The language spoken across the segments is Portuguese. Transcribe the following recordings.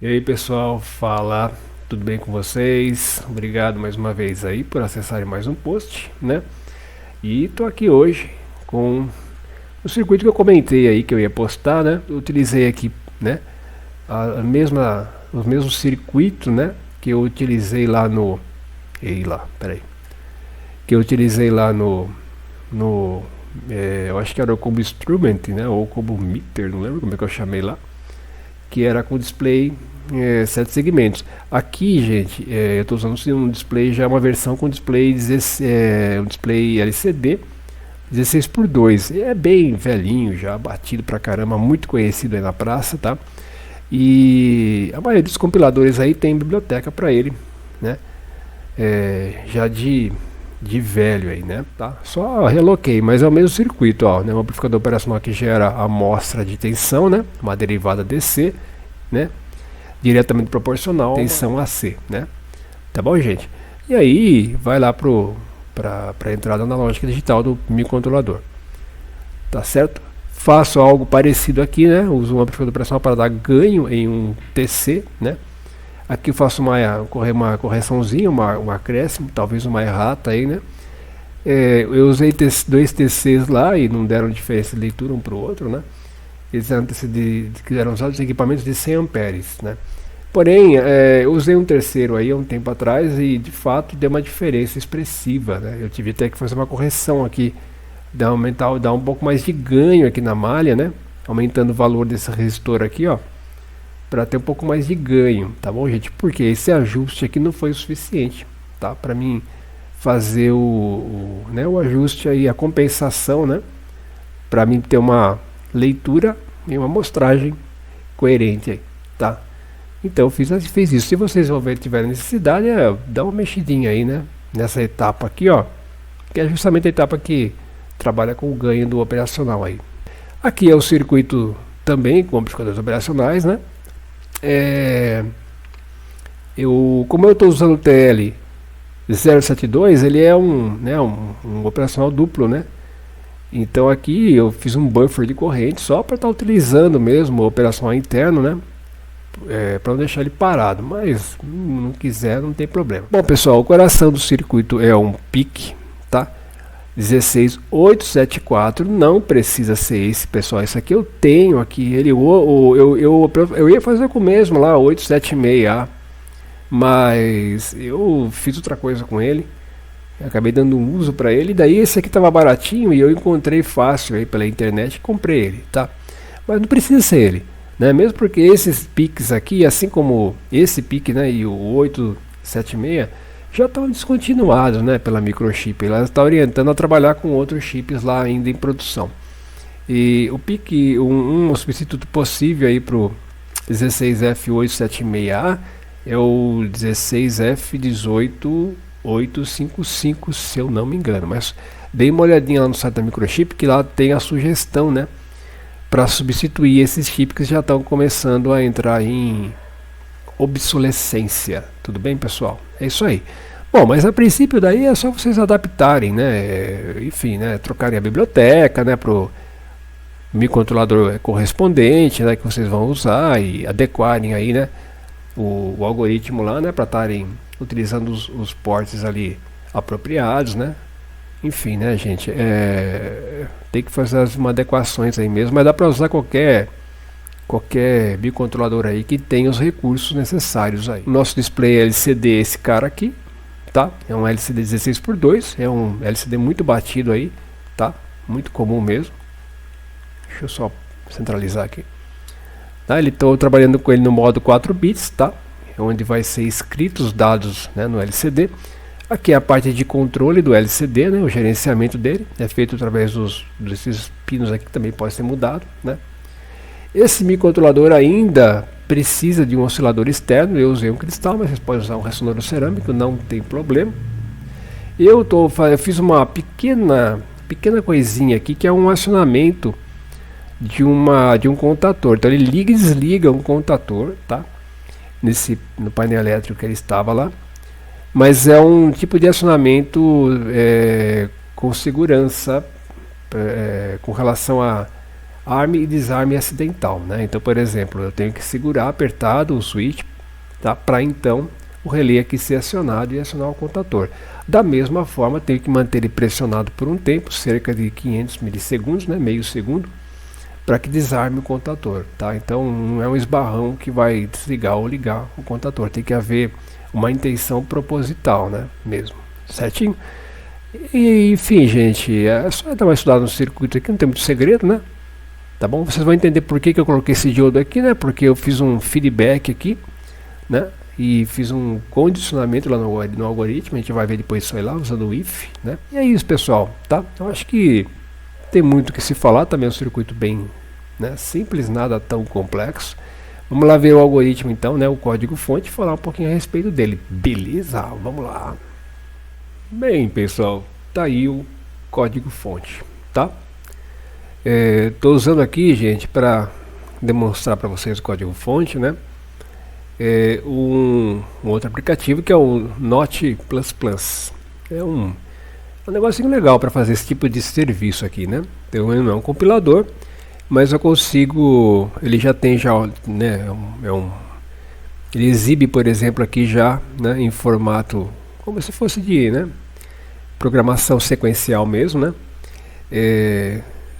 E aí pessoal, fala, tudo bem com vocês? Obrigado mais uma vez aí por acessarem mais um post, né? E tô aqui hoje com o circuito que eu comentei aí que eu ia postar, né? Eu utilizei aqui, né? Os mesmos circuitos, né? Que eu utilizei lá no, ei lá, peraí, que eu utilizei lá no, eu acho que era como instrument, né? Ou como meter, não lembro como é que eu chamei lá, que era com display 7 segmentos. Aqui, gente, eu estou usando um display, já é uma versão com display, um display LCD 16 por 2. É bem velhinho, já batido pra caramba, muito conhecido aí na praça, tá? E a maioria dos compiladores aí tem biblioteca para ele, né? Já de velho aí, né? Tá? Só reloquei, mas é o mesmo circuito, ó, né? O amplificador operacional que gera a amostra de tensão, né? Uma derivada DC, né? Diretamente proporcional tensão AC, né? Tá bom, gente? E aí vai lá para a entrada analógica digital do microcontrolador, tá certo? Faço algo parecido aqui, né? Uso um amplificador operacional para dar ganho em um TC, né? Aqui eu faço uma correçãozinha, um acréscimo, talvez uma errata aí, né? Eu usei dois TCs lá e não deram diferença de leitura um para o outro, né? Eles eram usados equipamentos de 100 amperes, né? Porém, eu usei um terceiro aí há um tempo atrás e de fato deu uma diferença expressiva, né? Eu tive até que fazer uma correção aqui, dar um pouco mais de ganho aqui na malha, né? Aumentando o valor desse resistor aqui, ó, para ter um pouco mais de ganho, tá bom, gente? Porque esse ajuste aqui não foi o suficiente, tá? Para mim fazer né, o ajuste aí, a compensação, né? Para mim ter uma leitura e uma amostragem coerente aí, tá? Então eu fiz isso. Se vocês tiverem necessidade, dá uma mexidinha aí, né? Nessa etapa aqui, ó, que é justamente a etapa que trabalha com o ganho do operacional aí. Aqui é o circuito também com amplificadores operacionais, né? É, como eu estou usando o TL 072, ele é um operacional duplo, né? Então aqui eu fiz um buffer de corrente só para estar utilizando mesmo o operacional interno, né? Para não deixar ele parado, mas não quiser não tem problema. Bom pessoal, o coração do circuito é um PIC, tá? 16874, não precisa ser esse, pessoal. Esse aqui eu tenho aqui, eu ia fazer com o mesmo lá, 876A, mas eu fiz outra coisa com ele, acabei dando um uso para ele, daí esse aqui tava baratinho e eu encontrei fácil aí pela internet e comprei ele, tá? Mas não precisa ser ele, né? Mesmo porque esses piques aqui, assim como esse pique, né, e o 876 já estão descontinuados, né, pela microchip. Ela está orientando a trabalhar com outros chips lá ainda em produção. E o PIC, um substituto possível aí para o 16F876A é o 16F18855, se eu não me engano. Mas dei uma olhadinha lá no site da microchip que lá tem a sugestão, né, para substituir esses chips que já estão começando a entrar em obsolescência. Tudo bem, pessoal? É isso aí. Bom, mas a princípio daí é só vocês adaptarem, né? Enfim, né? Trocarem a biblioteca, né? Pro microcontrolador correspondente, né? Que vocês vão usar e adequarem aí, né? O algoritmo lá, né? Para estarem utilizando os ports ali apropriados, né? Enfim, né, gente? Tem que fazer uma adequações aí mesmo, mas dá para usar qualquer microcontrolador aí que tenha os recursos necessários aí. O nosso display LCD é esse cara aqui, tá? É um LCD 16 por 2, é um LCD muito batido aí, tá? Muito comum mesmo. Deixa eu só centralizar aqui. Tá? Estou trabalhando com ele no modo 4 bits, tá? Onde vai ser escritos os dados, né, no LCD. Aqui é a parte de controle do LCD, né? O gerenciamento dele é feito através desses pinos aqui que também pode ser mudado, né? Esse microcontrolador ainda precisa de um oscilador externo. Eu usei um cristal, mas vocês podem usar um ressonador cerâmico, não tem problema. Eu fiz uma pequena coisinha aqui que é um acionamento de um contator. Então ele liga e desliga um contator, tá? No painel elétrico que ele estava lá. Mas é um tipo de acionamento com segurança com relação arme e desarme acidental, né? Então, por exemplo, eu tenho que segurar apertado o switch, tá? Para então o relé aqui ser acionado e acionar o contador. Da mesma forma, tenho que manter ele pressionado por um tempo, cerca de 500 milissegundos, né? Meio segundo, para que desarme o contador, tá? Então não é um esbarrão que vai desligar ou ligar o contador, tem que haver uma intenção proposital, né? Mesmo, certinho? E, enfim, gente, é só dar uma estudada no circuito aqui, não tem muito segredo, né? Tá bom? Vocês vão entender por que eu coloquei esse diodo aqui, né? Porque eu fiz um feedback aqui, né? E fiz um condicionamento lá no algoritmo, a gente vai ver depois isso aí lá, usando o if, né? E é isso, pessoal, tá? Eu acho que tem muito o que se falar, também é um circuito bem, né, simples, nada tão complexo. Vamos lá ver o algoritmo então, né, o código-fonte, e falar um pouquinho a respeito dele. Beleza? Vamos lá. Bem, pessoal, tá aí o código-fonte, tá? Estou usando aqui, gente, para demonstrar para vocês o código-fonte, né? Um outro aplicativo que é o Note++. É um negocinho legal para fazer esse tipo de serviço aqui, né? Então ele não é um compilador, mas eu consigo, ele já tem né, ele exibe, por exemplo, aqui já, né, em formato como se fosse de, né, programação sequencial mesmo, né?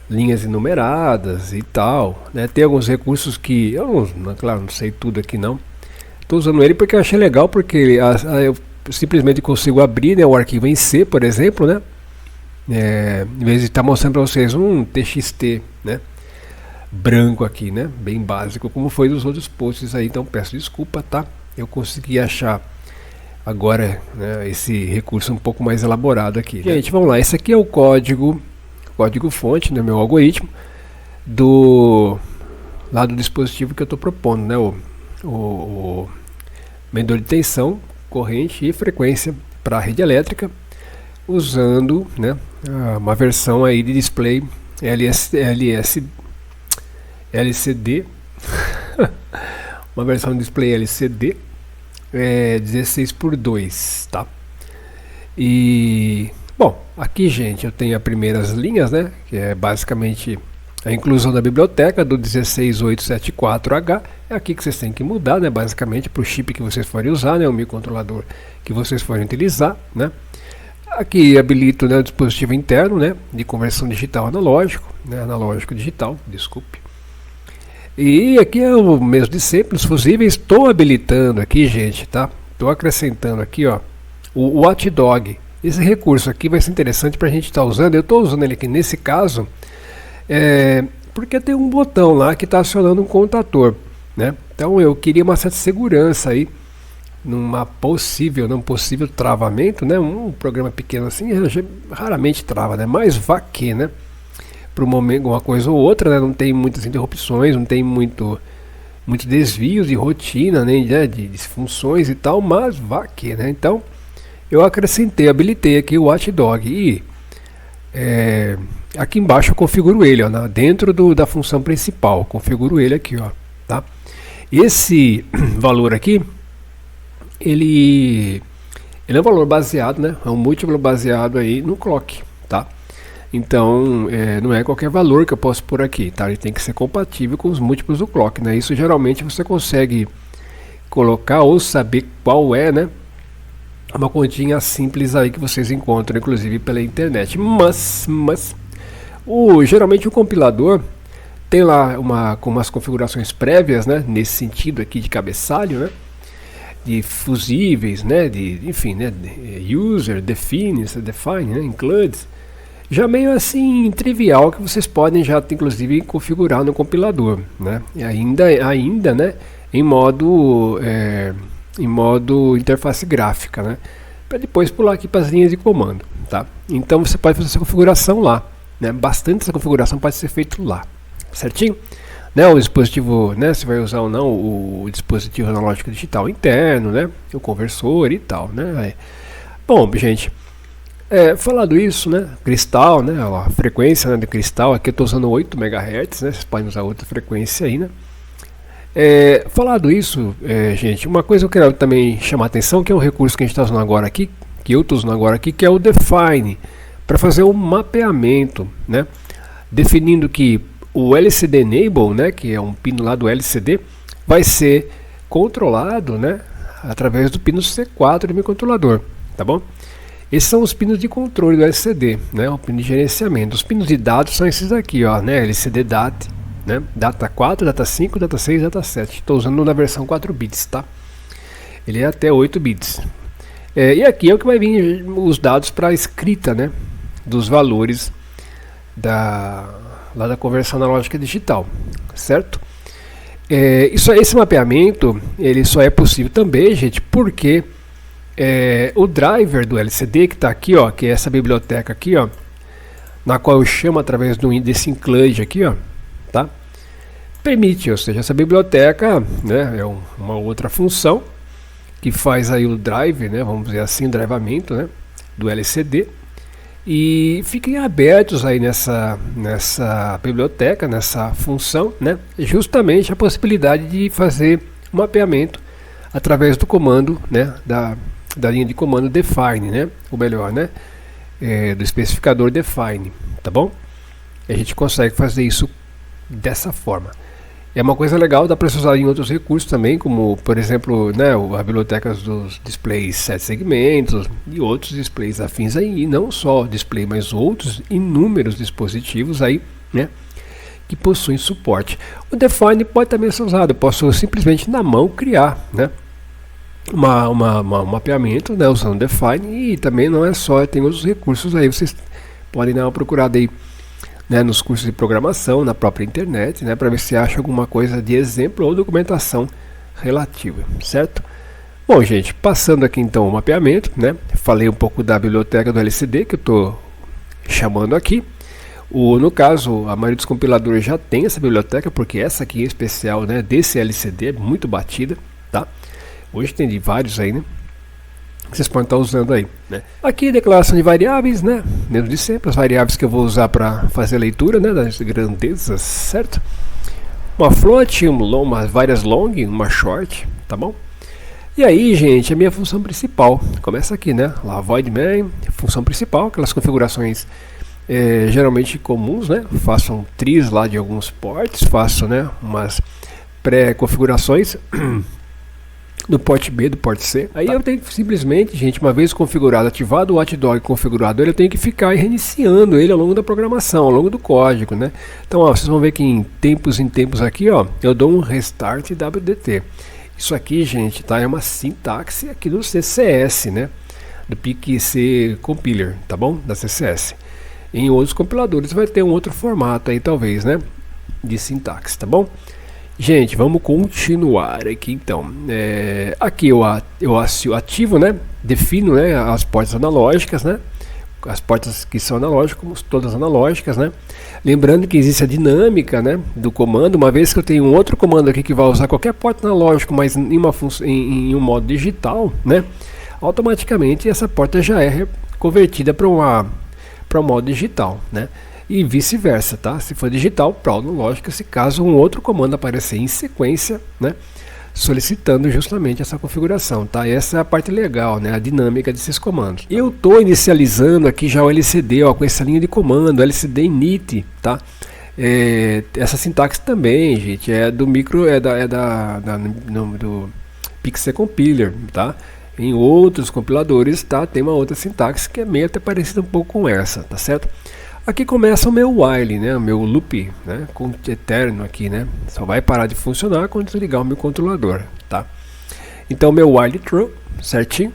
Linhas enumeradas e tal, né? Tem alguns recursos que eu não, claro, não sei tudo aqui não. Estou usando ele porque eu achei legal, porque eu simplesmente consigo abrir, né, o arquivo em C, por exemplo, né? Em vez de estar mostrando para vocês um TXT, né, branco aqui, né, bem básico, como foi dos outros posts aí. Então peço desculpa, tá? Eu consegui achar agora, né, esse recurso um pouco mais elaborado aqui, né? Gente, vamos lá. Esse aqui é o código fonte, né, meu algoritmo lá do dispositivo que eu estou propondo, né, o medidor de tensão, corrente e frequência para a rede elétrica, usando, né, uma versão aí de display LCD uma versão de display LCD 16:2, tá? E bom, aqui, gente, eu tenho as primeiras linhas, né, que é basicamente a inclusão da biblioteca do 16874H. É aqui que vocês têm que mudar, né, basicamente para o chip que vocês forem usar, né, o microcontrolador que vocês forem utilizar, né. Aqui habilito, né, o dispositivo interno, né, de conversão digital analógico, né, analógico digital, desculpe. E aqui é o mesmo de sempre, os fusíveis. Estou habilitando aqui, gente, tá? Estou acrescentando aqui, ó, o Watchdog. Esse recurso aqui vai ser interessante para a gente estar usando. Eu estou usando ele aqui nesse caso, porque tem um botão lá que está acionando um contador, né? Então eu queria uma certa segurança aí num possível travamento, né? Um programa pequeno assim raramente trava, né? Mas vá que, né? Para um momento, uma coisa ou outra, né? Não tem muitas interrupções, não tem muito desvios de rotina, nem, né, de funções e tal, mas vá que, né? Então eu habilitei aqui o Watchdog e aqui embaixo eu configuro ele, ó, dentro da função principal, configuro ele aqui, ó, tá? Esse valor aqui, ele é um valor baseado, né? É um múltiplo baseado aí no clock, tá? Então não é qualquer valor que eu posso pôr aqui, tá? Ele tem que ser compatível com os múltiplos do clock, né? Isso geralmente você consegue colocar ou saber qual é, né? Uma continha simples aí que vocês encontram, inclusive pela internet. Mas geralmente o compilador tem lá com umas configurações prévias, né? Nesse sentido aqui de cabeçalho, né? De fusíveis, né? Enfim, né? User, define, né? Includes. Já meio assim trivial, que vocês podem já inclusive configurar no compilador, né? E ainda, né? Em modo interface gráfica, né? Para depois pular aqui para as linhas de comando, tá? Então você pode fazer essa configuração lá, né? Bastante essa configuração pode ser feito lá, certinho? Né? O dispositivo, né? Se vai usar ou não o dispositivo analógico digital interno, né? O conversor e tal, né? Bom, gente. Falado isso, né, cristal, né, a frequência, né, do cristal, aqui eu estou usando 8 MHz, né, vocês podem usar outra frequência aí, né. Falado isso, gente, uma coisa que eu quero também chamar a atenção, que é um recurso que a gente está usando agora aqui, que eu estou usando agora aqui, que é o Define, para fazer um mapeamento, né, definindo que o LCD Enable, né, que é um pino lá do LCD, vai ser controlado, né, através do pino C4 do microcontrolador, tá bom? Esses são os pinos de controle do LCD, né, o pino de gerenciamento. Os pinos de dados são esses aqui, ó, né, LCD DAT, né, data 4, data 5, data 6, data 7. Estou usando na versão 4 bits, tá? Ele é até 8 bits. E aqui é o que vai vir os dados para a escrita, né, dos valores lá da conversão analógica digital, certo? Esse mapeamento ele só é possível também, gente, porque o driver do LCD que está aqui, ó, que é essa biblioteca aqui, ó, na qual eu chamo através desse include aqui, ó, tá? Permite, ou seja, essa biblioteca, né, é uma outra função que faz aí o drive, né, vamos dizer assim, o drivamento, né, do LCD, e fiquem abertos aí nessa biblioteca, nessa função, né, justamente a possibilidade de fazer o mapeamento através do comando, né, da linha de comando define, né, ou melhor, né, do especificador define, tá bom? E a gente consegue fazer isso dessa forma. É uma coisa legal, dá para usar em outros recursos também, como por exemplo, né, as bibliotecas dos displays 7 segmentos e outros displays afins aí, e não só display, mas outros inúmeros dispositivos aí, né, que possuem suporte. O define pode também ser usado, eu posso simplesmente na mão criar, né, um mapeamento, né, usando define, e também não é só, tem outros recursos aí, vocês podem dar uma procurada aí, né, nos cursos de programação, na própria internet, né, para ver se acha alguma coisa de exemplo ou documentação relativa, certo? Bom, gente, passando aqui então o mapeamento, né, falei um pouco da biblioteca do LCD que eu estou chamando aqui. No caso, a maioria dos compiladores já tem essa biblioteca, porque essa aqui em especial, né, desse LCD é muito batida, tá? Hoje tem de vários aí, né? Vocês podem estar usando aí, né? Aqui declaração de variáveis, né? Mesmo de sempre, as variáveis que eu vou usar para fazer a leitura, né, das grandezas, certo? Uma float, várias long, uma short, tá bom? E aí, gente, a minha função principal começa aqui, né? Lá void main, função principal, aquelas configurações geralmente comuns, né? Faço um tris lá de alguns ports, faço, né, umas pré-configurações do porte B, do porte C. Aí eu tenho que simplesmente, gente, uma vez configurado, ativado o watchdog configurado, eu tenho que ficar reiniciando ele ao longo da programação, ao longo do código, né? Então, ó, vocês vão ver que em tempos aqui, ó, eu dou um restart WDT. Isso aqui, gente, tá? É uma sintaxe aqui do CCS, né? Do PIC-C Compiler, tá bom? Da CCS. Em outros compiladores vai ter um outro formato aí, talvez, né? De sintaxe, tá bom? Gente, vamos continuar aqui então. Aqui eu ativo, né? Defino, né, as portas analógicas, né? As portas que são analógicas, como todas analógicas, né? Lembrando que existe a dinâmica, né, do comando. Uma vez que eu tenho um outro comando aqui que vai usar qualquer porta analógico, mas em um modo digital, né? Automaticamente essa porta já é convertida para um modo digital, né? E vice-versa, tá? Se for digital, para analógica, se caso um outro comando aparecer em sequência, né, solicitando justamente essa configuração, tá? Essa é a parte legal, né, a dinâmica desses comandos. Eu estou inicializando aqui já o LCD, ó, com essa linha de comando, LCD init, tá? Essa sintaxe também, gente, é do do PIC-C Compiler, tá? Em outros compiladores, tá? Tem uma outra sintaxe que é meio até parecida um pouco com essa, tá certo? Aqui começa o meu while, né, o meu loop, né, com eterno aqui, né, só vai parar de funcionar quando desligar o meu controlador, tá? Então meu while true, certinho.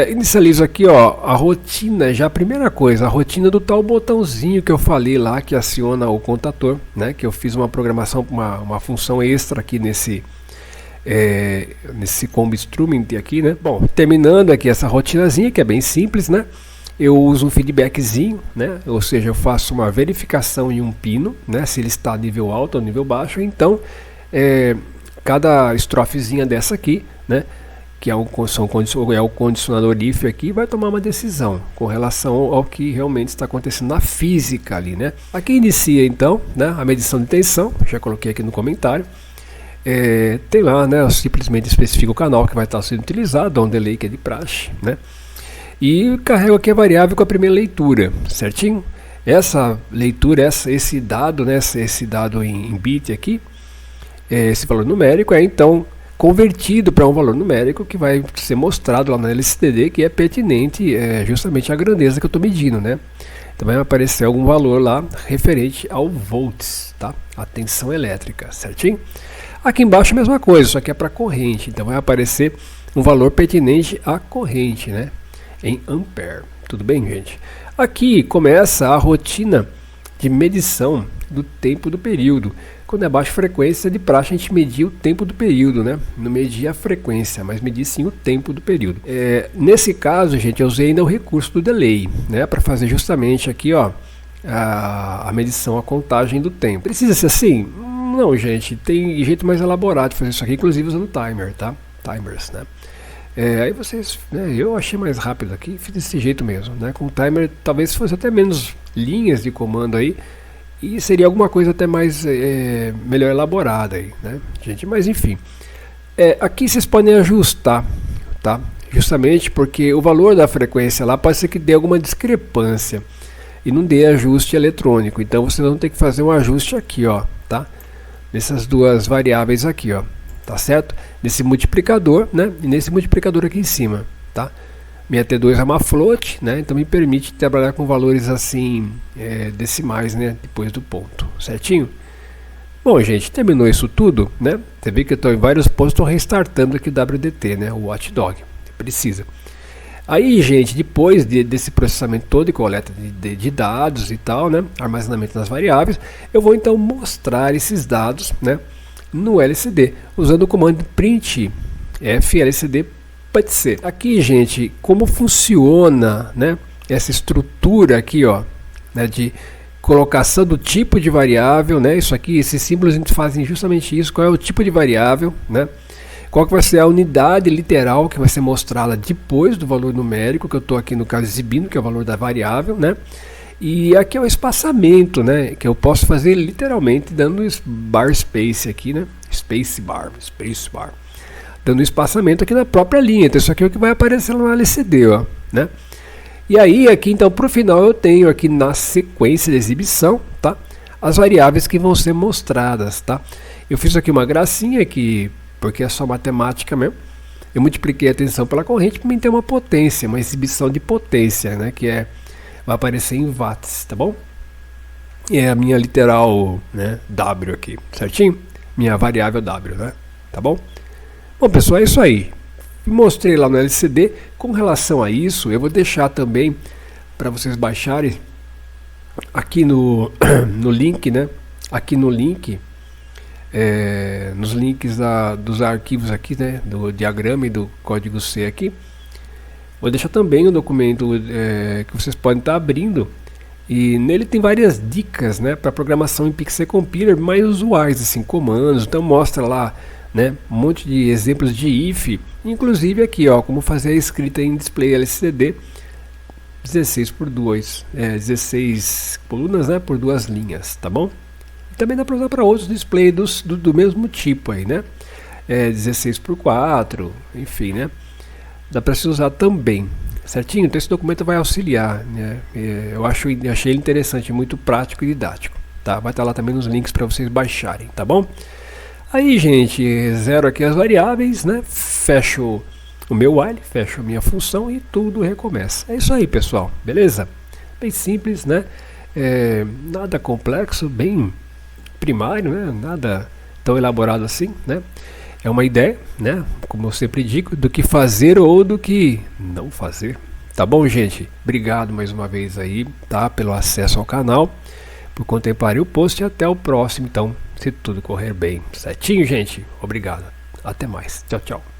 Inicializo aqui, ó, a rotina, já a primeira coisa, a rotina do tal botãozinho que eu falei lá, que aciona o contador, né, que eu fiz uma programação, uma função extra aqui nesse combo instrument aqui, né. Bom, terminando aqui essa rotinazinha, que é bem simples, né. Eu uso um feedbackzinho, né? Ou seja, eu faço uma verificação em um pino, né? Se ele está nível alto ou nível baixo. Então, cada estrofezinha dessa aqui, né? Que é o condicionador if aqui, vai tomar uma decisão com relação ao que realmente está acontecendo na física ali, né? Aqui inicia então, né, a medição de tensão, já coloquei aqui no comentário. Tem lá, né? Eu simplesmente especifico o canal que vai estar sendo utilizado, dá um delay que é de praxe, né? E carrego aqui a variável com a primeira leitura, certinho? essa leitura, esse dado, né, esse dado em bit aqui, esse valor numérico é então convertido para um valor numérico que vai ser mostrado lá na LCD, que é pertinente justamente à grandeza que eu estou medindo, né? Então vai aparecer algum valor lá referente ao volts, tá? A tensão elétrica, certinho? Aqui embaixo a mesma coisa, só que é para corrente, então vai aparecer um valor pertinente à corrente, né? Em ampere. Tudo bem, gente? Aqui começa a rotina de medição do tempo do período. Quando é baixa frequência, de praxe a gente medir o tempo do período, né? Não medir a frequência, mas medir sim o tempo do período. Nesse caso, gente, eu usei ainda o recurso do delay, né? Para fazer justamente aqui, ó, a medição, a contagem do tempo. Precisa ser assim? Não, gente, tem jeito mais elaborado de fazer isso aqui, inclusive usando timer, tá? Timers, né? Aí vocês, né, eu achei mais rápido aqui, fiz desse jeito mesmo, né? Com o timer talvez fosse até menos linhas de comando aí, e seria alguma coisa até mais melhor elaborada aí, né, gente? Mas enfim, aqui vocês podem ajustar, tá? Justamente porque o valor da frequência lá pode ser que dê alguma discrepância e não dê ajuste eletrônico. Então vocês vão ter que fazer um ajuste aqui, ó, tá? Nessas duas variáveis aqui, ó, tá certo? Nesse multiplicador, né? E nesse multiplicador aqui em cima, tá? Minha T2 é uma float, né? Então me permite trabalhar com valores assim, decimais, né? Depois do ponto, certinho? Bom, gente, terminou isso tudo, né? Você vê que eu estou em vários pontos, estou restartando aqui o WDT, né? O Watchdog, precisa. Aí, gente, depois desse processamento todo e coleta de dados e tal, né? Armazenamento das variáveis, eu vou então mostrar esses dados, né? No LCD, usando o comando print flcd. Pode ser. Aqui, gente, como funciona, né, essa estrutura aqui, ó, né, de colocação do tipo de variável, né? Isso aqui, esses símbolos fazem justamente isso. Qual é o tipo de variável, né? Qual que vai ser a unidade literal que vai ser mostrada depois do valor numérico que eu estou aqui no caso exibindo, que é o valor da variável, né? E aqui é o espaçamento, né? Que eu posso fazer literalmente dando bar space aqui, né? Space bar. Dando espaçamento aqui na própria linha. Então isso aqui é o que vai aparecer no LCD, ó, né? E aí aqui então para o final eu tenho aqui na sequência de exibição, tá? As variáveis que vão ser mostradas, tá? Eu fiz aqui uma gracinha aqui, porque é só matemática mesmo. Eu multipliquei a tensão pela corrente para mim ter uma potência, uma exibição de potência, né? Que vai aparecer em watts, tá bom? E é a minha literal, né, W aqui, certinho? Minha variável W, né? Tá bom? Bom, pessoal, é isso aí. Mostrei lá no LCD. Com relação a isso, eu vou deixar também para vocês baixarem aqui no link, né? Aqui no link, nos links dos arquivos aqui, né? Do diagrama e do código C aqui. Vou deixar também um documento que vocês podem estar abrindo. E nele tem várias dicas, né? Para programação em Pixel Compiler mais usuais, assim, comandos. Então mostra lá, né, um monte de exemplos de if, inclusive aqui, ó, como fazer a escrita em display LCD 16 por 2, 16 colunas, né, por 2 linhas, tá bom? E também dá para usar para outros displays do mesmo tipo aí, né? 16 por 4, enfim, né? Dá para se usar também, certinho? Então esse documento vai auxiliar, né? Achei ele interessante, muito prático e didático, tá? Vai estar lá também nos links para vocês baixarem, tá bom? Aí, gente, zero aqui as variáveis, né? Fecho o meu while, fecho a minha função e tudo recomeça. É isso aí, pessoal, beleza? Bem simples, né? Nada complexo, bem primário, né? Nada tão elaborado assim, né? É uma ideia, né? Como eu sempre digo, do que fazer ou do que não fazer. Tá bom, gente? Obrigado mais uma vez aí, tá? Pelo acesso ao canal, por contemplarem o post e até o próximo, então, se tudo correr bem. Certinho, gente? Obrigado. Até mais. Tchau, tchau.